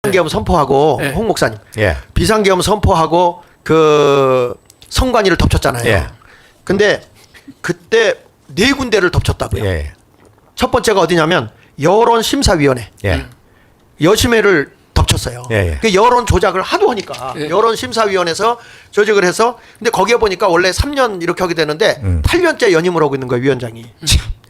비상계엄 선포하고 네. 홍 목사님 예. 비상계엄 선포하고 그 선관위를 덮쳤잖아요. 예. 근데 그때 네 군데를 덮쳤다고요. 예. 첫 번째가 어디냐면 여론심사위원회 예. 여심회를 덮쳤어요. 예, 예. 그 여론 조작을 하도 하니까 예. 여론심사위원회에서 조직을 해서 근데 거기에 보니까 원래 3년 이렇게 하게 되는데 8년째 연임을 하고 있는 거예요 위원장이.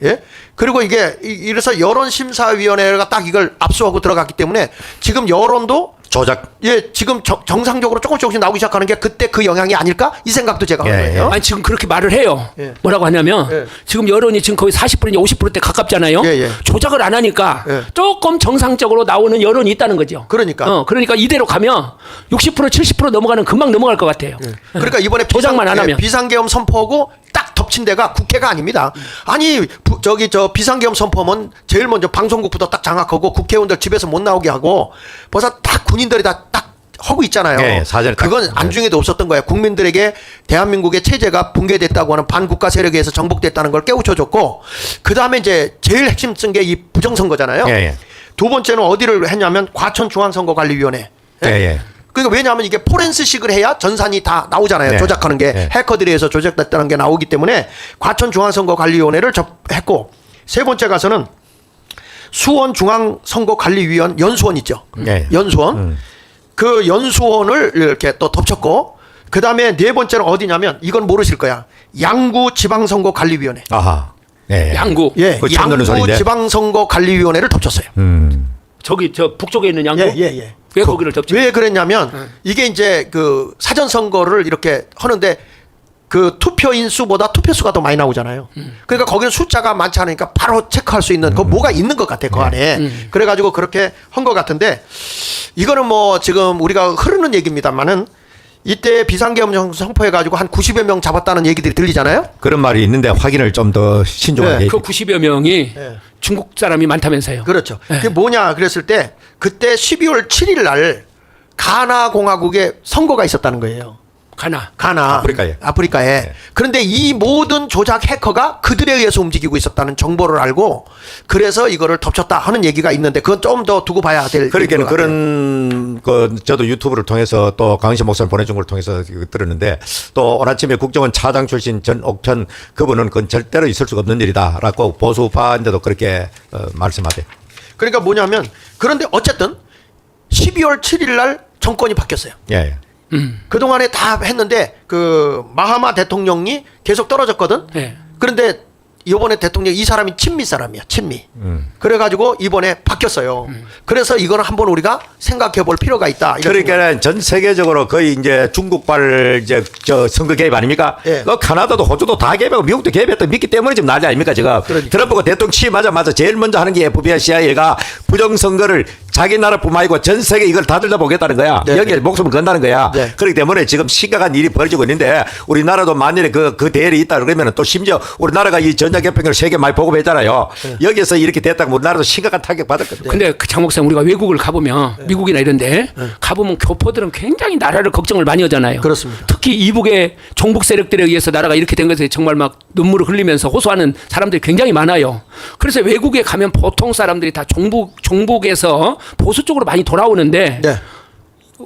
예? 그리고 이게 이래서 여론심사위원회가 딱 이걸 압수하고 들어갔기 때문에 지금 여론도 조작. 예 지금 정상적으로 조금씩 나오기 시작하는 게 그때 그 영향이 아닐까 이 생각도 제가 하는 예, 거예요. 아니 지금 그렇게 말을 해요. 예. 뭐라고 하냐면 예. 지금 여론이 지금 거의 40%인지 50%대 가깝잖아요. 예, 예. 조작을 안 하니까 예. 조금 정상적으로 나오는 여론이 있다는 거죠. 그러니까. 그러니까 이대로 가면 60% 70% 넘어가는 금방 넘어갈 것 같아요. 그러니까 이번에 조작만 안 하면. 비상계엄 선포하고 딱 덮친 데가 국회가 아닙니다. 아니 저 비상계엄 선포하면 제일 먼저 방송국부터 딱 장악하고 국회의원들 집에서 못 나오게 하고 벌써 딱 군인들이 다 딱 하고 있잖아요. 예, 사전에 딱. 그건 안중에도 없었던 거예요. 국민들에게 대한민국의 체제가 붕괴됐다고 하는 반국가 세력에 의해서 정복됐다는 걸 깨우쳐줬고 그 다음에 이제 제일 핵심 쓴 게 이 부정선거잖아요. 예, 예. 두 번째는 어디를 했냐면 과천중앙선거관리위원회. 예, 예. 그러니까 왜냐하면 이게 포렌스식을 해야 전산이 다 나오잖아요. 네. 조작하는 게 네. 해커들에 의해서 조작됐다는 게 나오기 때문에 과천중앙선거관리위원회를 접했고 세 번째 가서는 수원중앙선거관리위원 연수원 있죠. 네. 연수원. 그 연수원을 이렇게 또 덮쳤고 그 다음에 네 번째는 어디냐면 이건 모르실 거야. 양구지방선거관리위원회. 아하. 예. 양구. 예, 그거 처음 듣는 소리인데. 양구지방선거관리위원회를 덮쳤어요. 저기 저 북쪽에 있는 양구. 예. 왜 거기를 덮지? 왜 그랬냐면 이게 이제 그 사전 선거를 이렇게 하는데 그 투표인 수보다 투표 수가 더 많이 나오잖아요. 그러니까 거기는 숫자가 많지 않으니까 바로 체크할 수 있는 그 뭐가 있는 것 같아 그 안에. 그래가지고 그렇게 한 것 같은데 이거는 뭐 지금 우리가 흐르는 얘기입니다만은 이때 비상계엄 선포해가지고 한 90여 명 잡았다는 얘기들이 들리잖아요. 그런 말이 있는데 확인을 좀 더 신중하게. 네, 그 90여 명이 예. 중국 사람이 많다면서요. 그렇죠. 네. 그게 뭐냐 그랬을 때 그때 12월 7일 날 가나 공화국에 선거가 있었다는 거예요. 가나 아프리카에. 네. 그런데 이 모든 조작 해커가 그들에 의해서 움직이고 있었다는 정보를 알고 그래서 이거를 덮쳤다 하는 얘기가 있는데 그건 좀 더 두고 봐야 될. 그러니까는 얘기인 것 같아요. 그런 그 저도 유튜브를 통해서 또 강시 목사님 보내준 걸 통해서 들었는데 또 오늘 아침에 국정원 차장 출신 전옥천 그분은 그건 절대로 있을 수가 없는 일이다라고 보수파인데도 그렇게 말씀하대요. 그러니까 뭐냐면 그런데 어쨌든 12월 7일 날 정권이 바뀌었어요. 예. 그동안에 다 했는데 그 마하마 대통령이 계속 떨어졌거든. 네. 그런데 이번에 대통령 이 사람이 친미 사람이야. 친미. 그래가지고 이번에 바뀌었어요. 그래서 이거는 한번 우리가 생각해 볼 필요가 있다. 이렇게 그러니까 전 세계적으로 거의 이제 중국발 이제 저 선거 개입 아닙니까? 예. 캐나다도 호주도 다 개입하고 미국도 개입했다 믿기 때문에 지금 난리 아닙니까 지금? 그러니까. 트럼프가 대통령 취임하자마자 제일 먼저 하는 게 FBI, CIA가 부정선거를 자기 나라뿐만 아니고 전 세계 이걸 다 들여다보겠다는 거야. 네. 여기에 목숨을 건다는 거야. 네. 그렇기 때문에 지금 심각한 일이 벌어지고 있는데 우리나라도 만일에 그 대열이 있다 그러면 또 심지어 우리나라가 이 전자개평을 세계 많이 보고했잖아요. 여기서 이렇게 됐다면 우리나라도 심각한 타격 받을 거예요. 근데 그 장 목사님 우리가 외국을 가보면 미국이나 이런데 가보면 교포들은 굉장히 나라를 걱정을 많이 하잖아요. 그렇습니다. 특히 이북의 종북 세력들에 의해서 나라가 이렇게 된 것에 정말 막 눈물을 흘리면서 호소하는 사람들이 굉장히 많아요. 그래서 외국에 가면 보통 사람들이 다 종북에서 보수 쪽으로 많이 돌아오는데 네.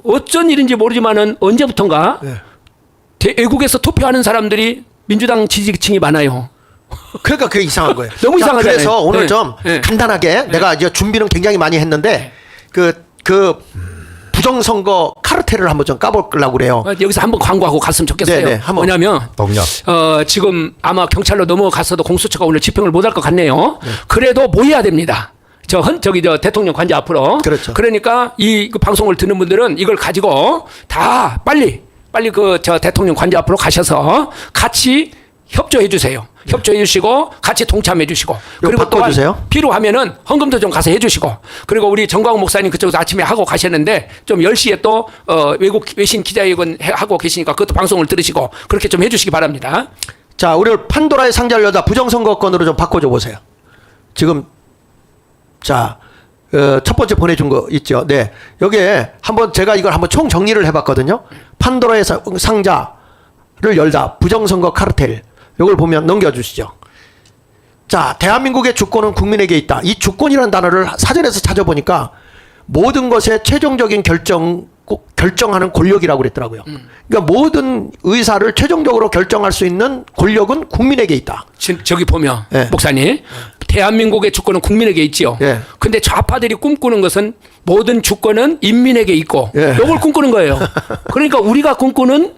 어쩐 일인지 모르지만은 언제부턴가 네. 외국에서 투표하는 사람들이 민주당 지지층이 많아요. 그러니까 그게 이상한 거예요. 너무 자, 이상하잖아요. 그래서 오늘 네. 좀 네. 간단하게 내가 이제 준비는 굉장히 많이 했는데 그 부정선거 카르텔을 한번 좀 까보려고 그래요. 여기서 한번 광고하고 갔으면 좋겠어요. 네네, 한번. 뭐냐면 동료. 지금 아마 경찰로 넘어갔어도 공수처가 오늘 집행을 못할 것 같네요. 그래도 모여야 됩니다. 저 대통령 관저 앞으로. 그렇죠. 그러니까 그 방송을 듣는 분들은 이걸 가지고 다 빨리 저 대통령 관저 앞으로 가셔서 같이 협조해 주세요. 협조해 주시고 같이 동참해 주시고 그리고 또 필요하면은 헌금도 좀 가서 해 주시고 그리고 우리 정광훈 목사님 그쪽에서 아침에 하고 가셨는데 좀 10시에 또 외신 기자회견 하고 계시니까 그것도 방송을 들으시고 그렇게 좀 해 주시기 바랍니다. 자, 우리 판도라의 상자를 여다 부정선거권으로 좀 바꿔줘 보세요. 지금 자, 첫 번째 보내준 거 있죠. 네, 여기에 한번 제가 이걸 한번 총 정리를 해봤거든요. 판도라의 상자를 열다 부정선거 카르텔. 이걸 보면 넘겨주시죠. 자, 대한민국의 주권은 국민에게 있다. 이 주권이라는 단어를 사전에서 찾아보니까 모든 것의 최종적인 결정하는 권력이라고 그랬더라고요. 그러니까 모든 의사를 최종적으로 결정할 수 있는 권력은 국민에게 있다. 저기 보면 예. 목사님, 대한민국의 주권은 국민에게 있지요. 예. 근데 좌파들이 꿈꾸는 것은 모든 주권은 인민에게 있고 예. 이걸 꿈꾸는 거예요. 그러니까 우리가 꿈꾸는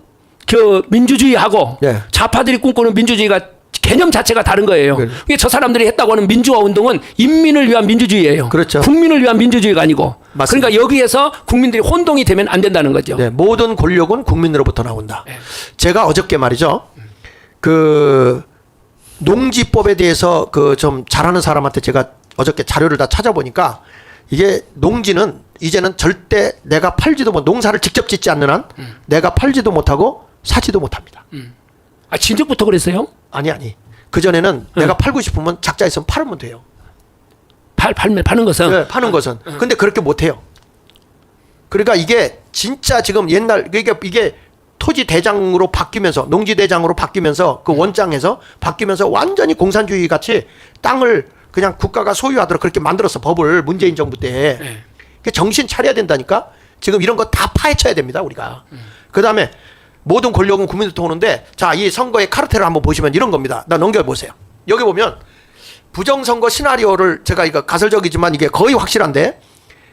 그 민주주의하고 예. 좌파들이 꿈꾸는 민주주의가 개념 자체가 다른 거예요. 그게 저 사람들이 했다고 하는 민주화 운동은 인민을 위한 민주주의예요. 그렇죠. 국민을 위한 민주주의가 아니고. 맞습니다. 그러니까 여기에서 국민들이 혼동이 되면 안 된다는 거죠. 네, 모든 권력은 국민으로부터 나온다. 네. 제가 어저께 말이죠. 그 농지법에 대해서 그 좀 잘하는 사람한테 제가 어저께 자료를 다 찾아보니까 이게 농지는 이제는 절대 내가 팔지도 못, 농사를 직접 짓지 않는 한 내가 팔지도 못하고 사지도 못합니다. 아, 진즉부터 그랬어요? 아니. 그전에는 내가 팔고 싶으면 작자 있으면 팔으면 돼요. 파는 것은? 네, 파는 것은. 근데 그렇게 못해요. 그러니까 이게 진짜 지금 옛날, 그러니까 이게 토지 대장으로 바뀌면서, 농지 대장으로 바뀌면서 그 원장에서 바뀌면서 완전히 공산주의 같이 땅을 그냥 국가가 소유하도록 그렇게 만들었어. 법을 문재인 정부 때. 그 정신 차려야 된다니까. 지금 이런 거 다 파헤쳐야 됩니다. 우리가. 그 다음에 모든 권력은 국민부터 오는데, 자, 이 선거의 카르텔을 한번 보시면 이런 겁니다. 나 넘겨보세요. 여기 보면 부정선거 시나리오를 제가 이거 가설적이지만 이게 거의 확실한데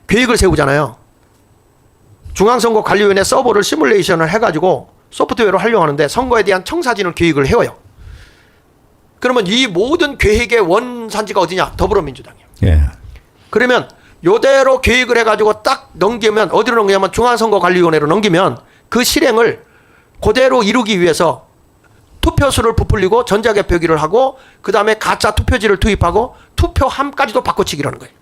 계획을 세우잖아요. 중앙선거관리위원회 서버를 시뮬레이션을 해가지고 소프트웨어로 활용하는데 선거에 대한 청사진을 계획을 해와요. 그러면 이 모든 계획의 원산지가 어디냐? 더불어민주당이에요. 예. 그러면 요대로 계획을 해가지고 딱 넘기면 어디로 넘기냐면 중앙선거관리위원회로 넘기면 그 실행을 그대로 이루기 위해서 투표수를 부풀리고 전자개표기를 하고 그 다음에 가짜 투표지를 투입하고 투표함까지도 바꿔치기를 하는 거예요.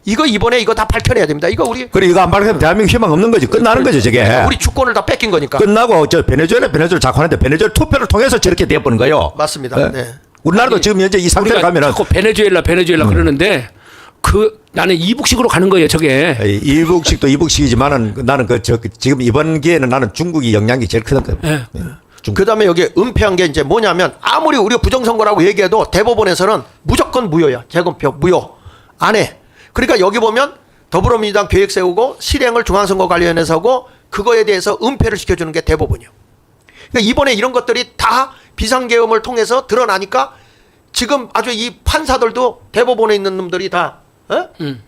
이거 이번에 이거 다 밝혀내야 됩니다. 이거 우리 그리고 이거 안 밝히면 대한민국 희망 없는 거지. 끝나는 거죠, 저게. 우리 주권을 다 뺏긴 거니까. 끝나고 저 베네수엘라 자꾸 하는데 베네수엘라 투표를 통해서 저렇게 되어버린 거예요. 맞습니다. 예? 네. 우리나라도 지금 현재 이 상태로 우리가 가면은 자꾸 베네수엘라 그러는데 나는 이북식으로 가는 거예요, 저게. 이북식도 이북식이지만은 나는 지금 이번 기회는 나는 중국이 영향이 제일 크다. 예. 그 다음에 여기 은폐한 게 이제 뭐냐면 아무리 우리가 부정선거라고 얘기해도 대법원에서는 무조건 무효야. 재검표 무효. 안 해. 그러니까 여기 보면 더불어민주당 계획 세우고 실행을 중앙선거관리위원회에서 하고 그거에 대해서 은폐를 시켜주는 게 대법원이요. 그러니까 이번에 이런 것들이 다 비상계엄을 통해서 드러나니까 지금 아주 이 판사들도 대법원에 있는 놈들이 다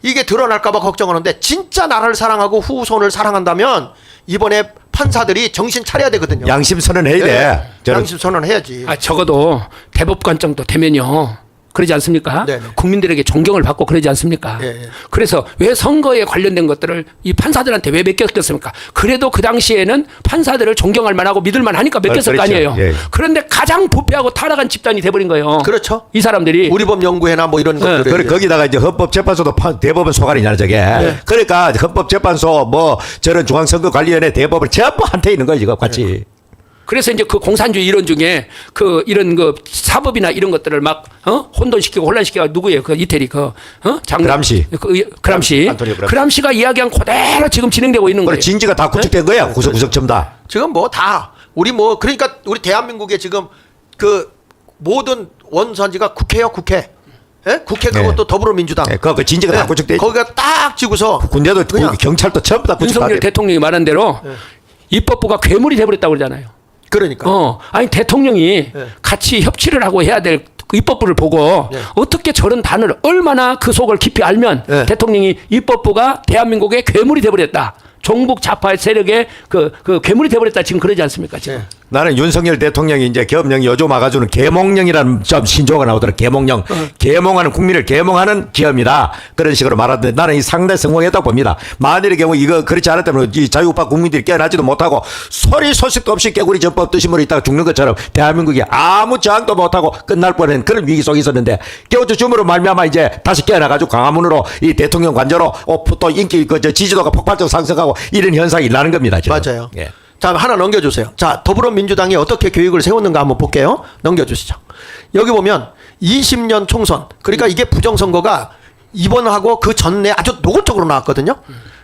이게 드러날까봐 걱정하는데 진짜 나라를 사랑하고 후손을 사랑한다면 이번에 판사들이 정신 차려야 되거든요. 양심 선언해야 돼. 저는 양심 선언해야지. 아, 적어도 대법관 정도 되면요. 그러지 않습니까? 네네. 국민들에게 존경을 받고 그러지 않습니까? 예, 예. 그래서 왜 선거에 관련된 것들을 이 판사들한테 왜 맡겼겠습니까? 그래도 그 당시에는 판사들을 존경할 만하고 믿을 만하니까 맡겼을 거 그렇죠. 아니에요. 예. 그런데 가장 부패하고 타락한 집단이 돼버린 거예요. 그렇죠. 이 사람들이. 우리법 연구회나 뭐 이런 것들을 그래, 거기다가 이제 헌법재판소도 대법원 소관이잖아, 저게. 그러니까 헌법재판소 뭐 저런 중앙선거관리위원회 대법원 전부 한테 있는 거지, 이거 같이. 그래서 이제 그 공산주의 이론 중에 이런 사법이나 이런 것들을 막 혼돈시키고 혼란시키고 누구예요? 그 이태리 그람시. 그람시. 안토니오 그람시. 그람시가 이야기한 그대로 지금 진행되고 있는 그래, 거예요. 진지가 다 구축된 거야, 구석구석 전부 다. 지금 뭐 다 우리 그러니까 우리 대한민국에 지금 그 모든 원산지가 국회요, 국회. 예? 국회 그것도 더불어민주당. 네, 그 진지가 다 구축돼. 거기가 딱 지고서 군대도 그냥 경찰도 전부 다 구축돼. 윤석열 대통령이 말한 대로 입법부가 괴물이 돼버렸다고 그러잖아요. 그러니까. 아니 대통령이 같이 협치를 하고 해야 될 그 입법부를 보고 어떻게 저런 단어를 얼마나 그 속을 깊이 알면 대통령이 입법부가 대한민국의 괴물이 돼버렸다. 종북 좌파 세력의 그 괴물이 돼버렸다 지금 그러지 않습니까 지금? 나는 윤석열 대통령이 이제 계엄령이 요즘 와가지고는 계몽령이라는 좀 신조어가 나오더라. 계몽령. 계몽하는 국민을 계몽하는 계엄이다. 그런 식으로 말하는데 나는 이 상당히 성공했다고 봅니다. 만일의 경우 이거 그렇지 않았다면 이 자유우파 국민들이 깨어나지도 못하고 소리 소식도 없이 깨구리 전법 뜨심으로 있다가 죽는 것처럼 대한민국이 아무 저항도 못하고 끝날 뻔한 그런 위기 속에 있었는데 깨우쳐줌으로 말미암아 이제 다시 깨어나가지고 광화문으로 이 대통령 관저로 또 인기 지지도가 폭발적으로 상승하고 이런 현상이 일어나는 겁니다. 지금. 맞아요. 예. 자, 하나 넘겨주세요. 자, 더불어민주당이 어떻게 계획을 세웠는가 한번 볼게요. 넘겨주시죠. 여기 보면 20년 총선. 그러니까 이게 부정선거가 이번하고 그 전에 아주 노골적으로 나왔거든요.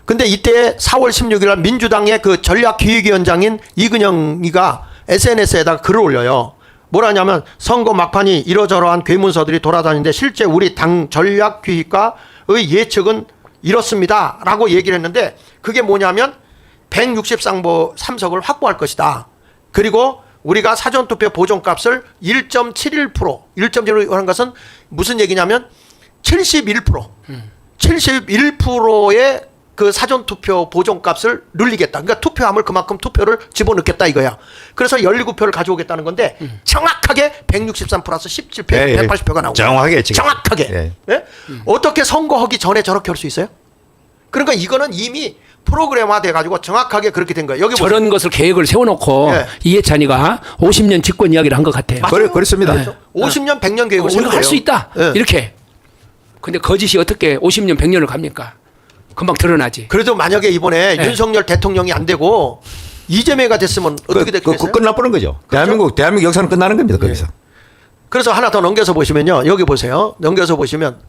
근데 이때 4월 16일 날 민주당의 그 전략기획위원장인 이근영이가 SNS에다가 글을 올려요. 뭐라냐면 선거 막판이 이러저러한 괴문서들이 돌아다니는데 실제 우리 당 전략기획과의 예측은 이렇습니다라고 얘기를 했는데 그게 뭐냐면 163석을 확보할 것이다. 그리고 우리가 사전투표 보존값을 1.71% 1.71%라는 것은 무슨 얘기냐면 71%의 그 사전투표 보존값을 늘리겠다. 그러니까 투표함을 그만큼 투표를 집어넣겠다 이거야. 그래서 17표를 가져오겠다는 건데 정확하게 163 플러스 17표, 예, 예. 180표가 나오고 정확하게 지금. 정확하게. 예. 예? 어떻게 선거하기 전에 저렇게 할 수 있어요? 그러니까 이거는 이미 프로그램화 돼가지고 정확하게 그렇게 된 거예요. 여기 보세요. 저런 것을 계획을 세워놓고 네. 이해찬이가 50년 집권 이야기를 한 것 같아요. 맞아요. 그렇습니다. 그렇죠. 50년, 100년 계획을 우리가 할 수 있다. 예. 이렇게. 근데 거짓이 어떻게 50년, 100년을 갑니까? 금방 드러나지. 그래도 만약에 이번에 네. 윤석열 대통령이 안 되고 이재명이가 됐으면 어떻게 됐겠어요? 끝나버린 거죠. 대한민국 역사는 끝나는 겁니다. 거기서. 그래서 하나 더 넘겨서 보시면요. 여기 보세요. 넘겨서 보시면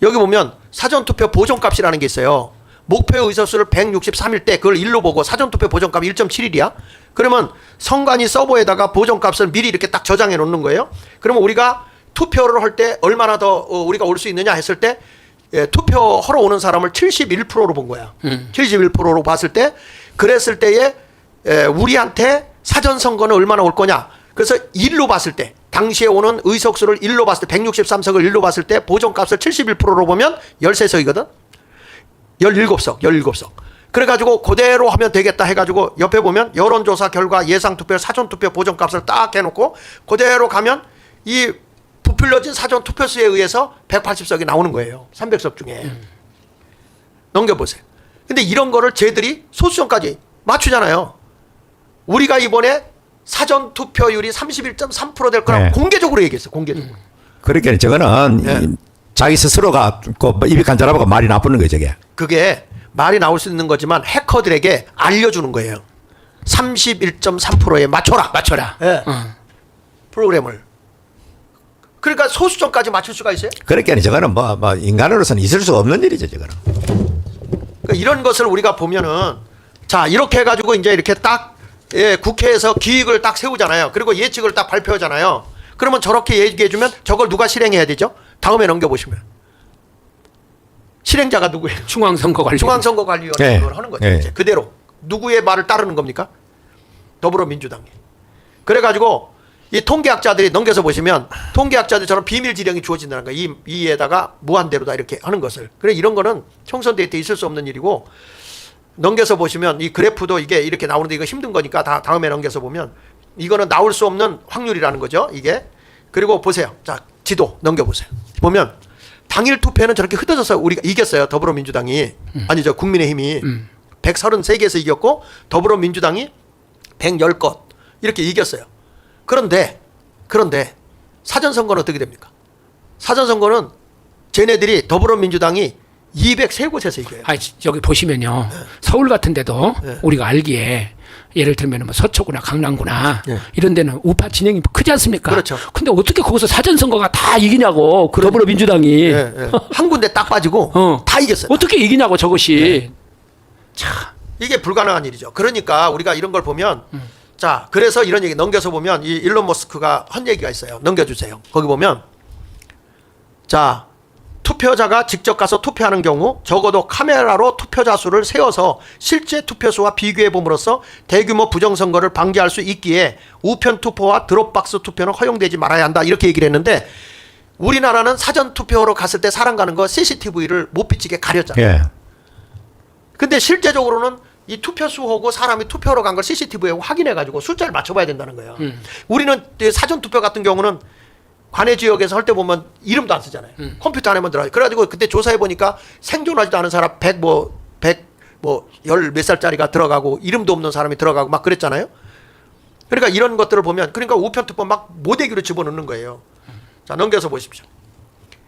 여기 보면 사전투표 보존값이라는 게 있어요. 목표 의석수를 163일 때 그걸 1로 보고 사전투표 보존값 1.71이야. 그러면 선관위 서버에다가 보존값을 미리 이렇게 딱 저장해 놓는 거예요. 그러면 우리가 투표를 할 때 얼마나 더 우리가 올 수 있느냐 했을 때 투표하러 오는 사람을 71%로 본 거야. 71%로 봤을 때 그랬을 때에 우리한테 사전선거는 얼마나 올 거냐. 그래서 1로 봤을 때 당시에 오는 의석수를 1로 봤을 때 163석을 1로 봤을 때 보존값을 71%로 보면 13석이거든. 17석. 그래가지고 그대로 하면 되겠다 해가지고 옆에 보면 여론조사 결과 예상투표 사전투표 보존값을 딱 해놓고 그대로 가면 이 부풀려진 사전투표수에 의해서 180석이 나오는 거예요. 300석 중에. 넘겨보세요. 근데 이런 거를 쟤들이 소수점까지 맞추잖아요. 우리가 이번에 사전투표율이 31.3% 될 거라고 네. 공개적으로 얘기했어요. 공개적으로. 그러니까 저거는 예. 자기 스스로가 그 입이 간절하고 말이 나쁘는 거예요, 저게. 그게 말이 나올 수 있는 거지만 해커들에게 알려주는 거예요. 31.3%에 맞춰라. 맞춰라. 예. 프로그램을. 그러니까 소수점까지 맞출 수가 있어요. 그러니까 저거는 뭐 인간으로서는 있을 수 없는 일이죠, 저거는. 그러니까 이런 것을 우리가 보면은 자 이렇게 해가지고 이제 이렇게 딱 국회에서 기획을 딱 세우잖아요. 그리고 예측을 딱 발표하잖아요. 그러면 저렇게 얘기해주면 저걸 누가 실행해야 되죠? 다음에 넘겨보시면 실행자가 누구예요? 중앙선거관리. 중앙선거관리위원회 네. 그걸 하는 거죠. 네. 이제 그대로 누구의 말을 따르는 겁니까? 더불어민주당이. 그래가지고 이 통계학자들이 넘겨서 보시면 통계학자들처럼 비밀 지령이 주어진다는 거예요. 이에다가 무한대로 다 이렇게 하는 것을. 그래 이런 거는 총선 대회 때 있을 수 없는 일이고 넘겨서 보시면 이 그래프도 이게 이렇게 나오는데 이거 힘든 거니까 다 다음에 넘겨서 보면 이거는 나올 수 없는 확률이라는 거죠. 이게. 그리고 보세요. 자 지도 넘겨보세요. 보면 당일 투표는 저렇게 흩어져서 우리가 이겼어요. 더불어민주당이. 아니죠. 국민의힘이 133개에서 이겼고 더불어민주당이 110건 이렇게 이겼어요. 그런데 사전선거는 어떻게 됩니까? 사전선거는 쟤네들이 더불어민주당이 203곳에서 이겨요. 아, 여기 보시면요. 서울 같은 데도 우리가 알기에 예를 들면 뭐 서초구나 강남구나 이런 데는 우파 진영이 크지 않습니까? 그렇죠. 근데 어떻게 거기서 사전선거가 다 이기냐고. 더불어민주당이. 한 군데 딱 빠지고 다 이겼어요. 어떻게 이기냐고 저것이. 참. 이게 불가능한 일이죠. 그러니까 우리가 이런 걸 보면 자 그래서 이런 얘기 넘겨서 보면 이 일론 머스크가 한 얘기가 있어요. 넘겨주세요. 거기 보면 자 투표자가 직접 가서 투표하는 경우 적어도 카메라로 투표자 수를 세워서 실제 투표수와 비교해 봄으로써 대규모 부정선거를 방지할 수 있기에 우편 투표와 드롭박스 투표는 허용되지 말아야 한다 이렇게 얘기를 했는데 우리나라는 사전투표로 갔을 때 사람 가는 거 CCTV를 못 비치게 가렸잖아요. 예. 근데 실제적으로는 이 투표수하고 사람이 투표로 간 걸 CCTV에 확인해가지고 숫자를 맞춰봐야 된다는 거예요. 우리는 사전투표 같은 경우는 관내 지역에서 할 때 보면 이름도 안 쓰잖아요. 컴퓨터 안에만 들어가요. 그래가지고 그때 조사해보니까 생존하지도 않은 사람 100 열 몇 살짜리가 들어가고 이름도 없는 사람이 들어가고 막 그랬잖아요. 그러니까 이런 것들을 보면 그러니까 우편투표 막 모대기로 집어넣는 거예요. 자 넘겨서 보십시오.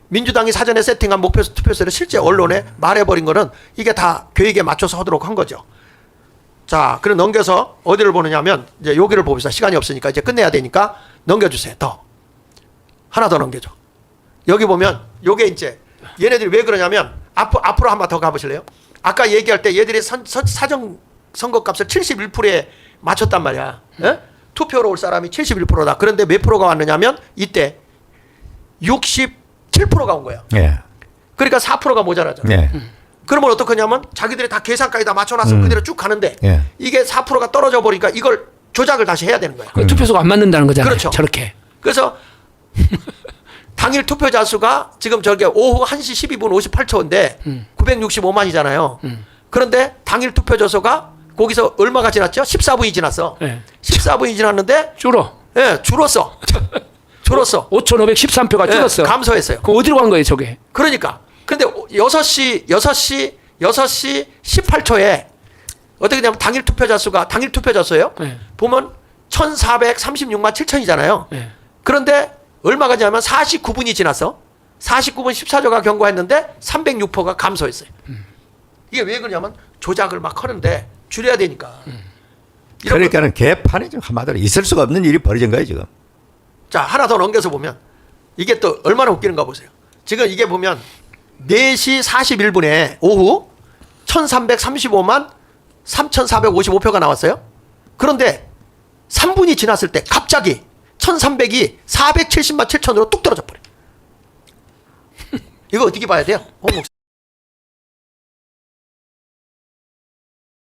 민주당이 사전에 세팅한 목표 투표수를 실제 언론에 말해버린 거는 이게 다 계획에 맞춰서 하도록 한 거죠. 자, 그럼 넘겨서 어디를 보느냐면 이제 여기를 봅시다. 시간이 없으니까 이제 끝내야 되니까 넘겨주세요. 하나 더 넘겨줘. 여기 보면 요게 이제 얘네들이 왜 그러냐면 앞으로 한번 더 가보실래요? 아까 얘기할 때 얘들이 사전 선거값을 71%에 맞췄단 말이야. 투표로 올 사람이 71%다. 그런데 몇 프로가 왔느냐면 이때 67%가 온 거야. 예. 그러니까 4%가 모자라잖아. 예. 그러면 어떡하냐면 자기들이 다 계산까지 다 맞춰놨으면 그대로 쭉 가는데 예. 이게 4%가 떨어져 버리니까 이걸 조작을 다시 해야 되는 거예요. 그 투표수가 안 맞는다는 거잖아요. 그렇죠. 저렇게. 그래서 당일 투표자 수가 지금 저게 오후 1시 12분 58초인데 965만이잖아요. 그런데 당일 투표자 수가 거기서 얼마가 지났죠? 14분이 지났어. 예. 14분이 지났는데 줄어. 예, 줄었어. 줄었어. 5,513표가 예, 줄었어. 감소했어요. 그럼 어디로 간 거예요, 저게? 그러니까. 근데 6시 18초에 어떻게 되냐면 당일 투표자 수예요. 네. 보면 1,436만 7천이잖아요. 네. 그런데 얼마가 지나면 49분이 지났어. 49분 14조가 경고했는데 306표가 감소했어요. 이게 왜 그러냐면 조작을 막 하는데 줄여야 되니까. 이런 거- 그러니까는 개판이 좀 한마디로 있을 수가 없는 일이 벌어진 거예요 지금. 자, 하나 더 넘겨서 보면 이게 또 얼마나 웃기는가 보세요. 지금 이게 보면 4시 41분에 오후 1335만 3455표가 나왔어요. 그런데 3분이 지났을 때 갑자기 1300이 470만 7천으로 뚝 떨어져 버려요. 이거 어떻게 봐야 돼요? 홍 목사.